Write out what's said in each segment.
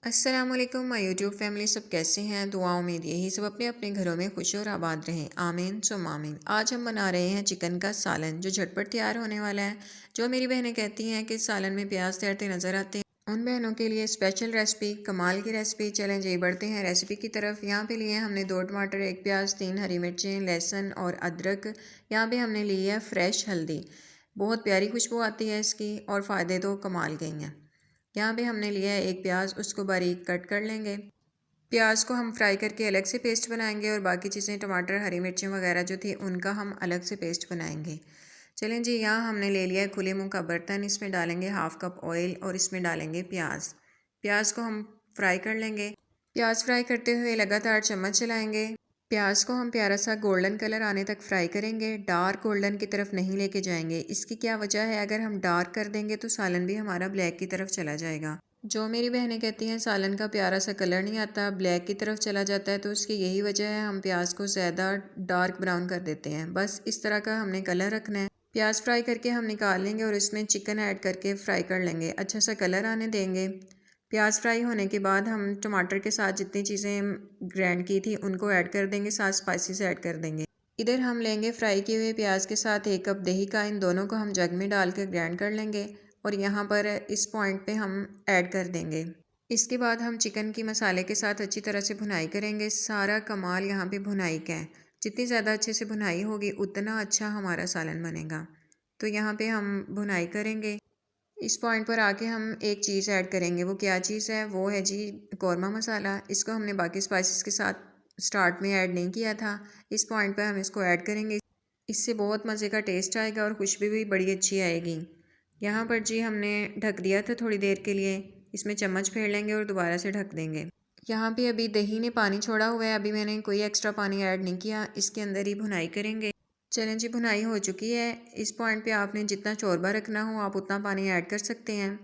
अस्सलाम वालेकुम my YouTube family, सब कैसे हैं। दुआओं में यही सब अपने अपने घरों में खुश और आबाद रहें, आमीन सुम आमीन। आज हम बना रहे हैं चिकन का सालन, जो झटपट तैयार होने वाला है। जो मेरी बहनें कहती हैं कि सालन में प्याज तैरते नज़र आते हैं, उन बहनों के लिए स्पेशल रेसिपी, कमाल की रेसिपी। चलें जी बढ़ते हैं रेसिपी की तरफ। यहाँ पे लिए हमने 2 टमाटर, 1 प्याज, 3 हरी मिर्चें, लहसुन और अदरक। यहाँ पे हमने ली है फ्रेश हल्दी, बहुत प्यारी खुशबू आती है इसकी और फ़ायदे तो कमाल के ही हैं। यहाँ पे हमने लिया है 1 प्याज, उसको बारीक कट कर लेंगे। प्याज को हम फ्राई करके अलग से पेस्ट बनाएंगे और बाकी चीज़ें टमाटर, हरी मिर्चें वगैरह जो थी उनका हम अलग से पेस्ट बनाएंगे। चलें जी, यहाँ हमने ले लिया है खुले मुँह का बर्तन। इसमें डालेंगे 1/2 कप ऑयल और इसमें डालेंगे प्याज। प्याज को हम फ्राई कर लेंगे। प्याज फ्राई करते हुए लगातार चम्मच चलाएंगे। प्याज को हम प्यारा सा गोल्डन कलर आने तक फ्राई करेंगे, डार्क गोल्डन की तरफ नहीं लेके जाएंगे। इसकी क्या वजह है, अगर हम डार्क कर देंगे तो सालन भी हमारा ब्लैक की तरफ चला जाएगा। जो मेरी बहनें कहती हैं सालन का प्यारा सा कलर नहीं आता, ब्लैक की तरफ चला जाता है, तो उसकी यही वजह है, हम प्याज को ज़्यादा डार्क ब्राउन कर देते हैं। बस इस तरह का हमने कलर रखना है। प्याज फ्राई करके हम निकाल लेंगे और इसमें चिकन ऐड करके फ्राई कर लेंगे, अच्छा सा कलर आने देंगे। प्याज फ्राई होने के बाद हम टमाटर के साथ जितनी चीज़ें ग्राइंड की थी उनको ऐड कर देंगे, साथ स्पाइसेस ऐड कर देंगे। इधर हम लेंगे फ्राई किए हुए प्याज के साथ 1 कप दही का, इन दोनों को हम जग में डाल कर ग्राइंड कर लेंगे और यहाँ पर इस पॉइंट पे हम ऐड कर देंगे। इसके बाद हम चिकन की मसाले के साथ अच्छी तरह से भुनाई करेंगे। सारा कमाल यहाँ पे भुनाई का है, जितनी ज़्यादा अच्छे से भुनाई होगी उतना अच्छा हमारा सालन बनेगा। तो यहाँ पे हम भुनाई करेंगे। इस पॉइंट पर आके हम एक चीज़ ऐड करेंगे, वो क्या चीज़ है, वो है जी कौरमा मसाला। इसको हमने बाकी स्पाइसेस के साथ स्टार्ट में ऐड नहीं किया था, इस पॉइंट पर हम इसको ऐड करेंगे। इससे बहुत मज़े का टेस्ट आएगा और खुशबू भी बड़ी अच्छी आएगी। यहाँ पर जी हमने ढक दिया था थोड़ी देर के लिए, इसमें चम्मच फेर लेंगे और दोबारा से ढक देंगे। यहाँ पे अभी दही ने पानी छोड़ा हुआ है, अभी मैंने कोई एक्स्ट्रा पानी ऐड नहीं किया, इसके अंदर ही भुनाई करेंगे। चलें जी, भुनाई हो चुकी है। इस पॉइंट पे आपने जितना चोरबा रखना हो आप उतना पानी ऐड कर सकते हैं।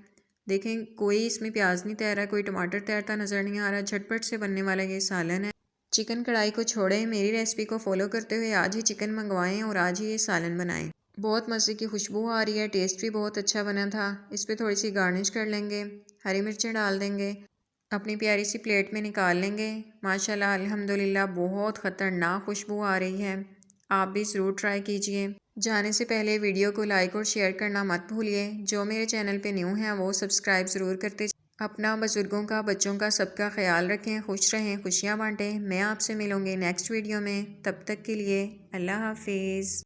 देखें कोई इसमें प्याज नहीं तैर रहा, कोई टमाटर तैरता नज़र नहीं आ रहा। झटपट से बनने वाला ये सालन है। चिकन कढ़ाई को छोड़ें, मेरी रेसिपी को फॉलो करते हुए आज ही चिकन मंगवाएं और आज ही ये सालन बनाएं। बहुत मज़े की खुशबू आ रही है, टेस्ट भी बहुत अच्छा बना था। इस पर थोड़ी सी गार्निश कर लेंगे, हरी मिर्चें डाल देंगे, अपनी प्यारी सी प्लेट में निकाल लेंगे। माशाल्लाह अल्हम्दुलिल्लाह बहुत ख़तरनाक खुशबू आ रही है। आप भी ज़रूर ट्राई कीजिए। जाने से पहले वीडियो को लाइक और शेयर करना मत भूलिए। जो मेरे चैनल पे न्यू हैं वो सब्सक्राइब ज़रूर करते। अपना, बुज़ुर्गों का, बच्चों का, सबका ख्याल रखें, खुश रहें, खुशियाँ बांटें। मैं आपसे मिलूँगी नेक्स्ट वीडियो में, तब तक के लिए अल्लाह हाफिज़।